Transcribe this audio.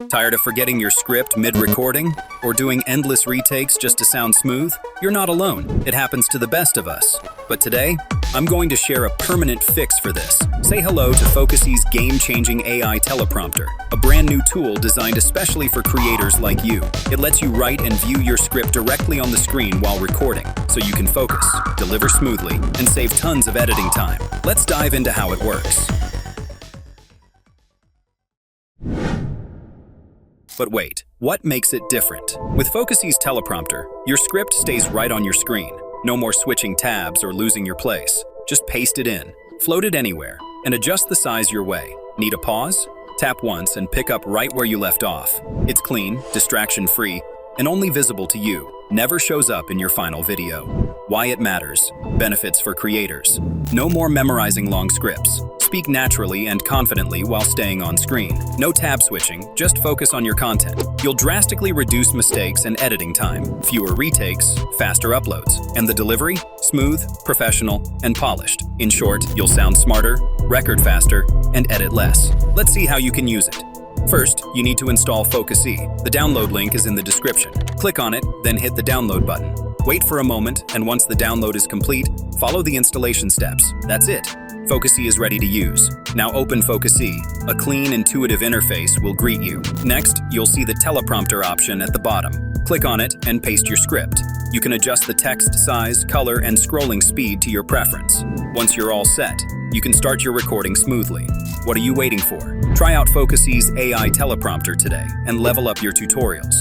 Tired of forgetting your script mid-recording? Or doing endless retakes just to sound smooth? You're not alone. It happens to the best of us. But today, I'm going to share a permanent fix for this. Say hello to FocuSee's game-changing AI Teleprompter, a brand new tool designed especially for creators like you. It lets you write and view your script directly on the screen while recording, so you can focus, deliver smoothly, and save tons of editing time. Let's dive into how it works. But wait, what makes it different? With FocuSee's Teleprompter, your script stays right on your screen. No more switching tabs or losing your place. Just paste it in, float it anywhere, and adjust the size your way. Need a pause? Tap once and pick up right where you left off. It's clean, distraction-free, and only visible to you. Never shows up in your final video. Why it matters. Benefits for creators. No more memorizing long scripts. Speak naturally and confidently while staying on screen. No tab switching, just focus on your content. You'll drastically reduce mistakes and editing time. Fewer retakes, faster uploads. And the delivery? Smooth, professional, and polished. In short, you'll sound smarter, record faster, and edit less. Let's see how you can use it. First, you need to install FocuSee. The download link is in the description. Click on it, then hit the download button. Wait for a moment, and once the download is complete, follow the installation steps. That's it. FocuSee is ready to use. Now open FocuSee. A clean, intuitive interface will greet you. Next, you'll see the teleprompter option at the bottom. Click on it and paste your script. You can adjust the text size, color, and scrolling speed to your preference. Once you're all set, you can start your recording smoothly. What are you waiting for? Try out FocuSee's AI Teleprompter today and level up your tutorials.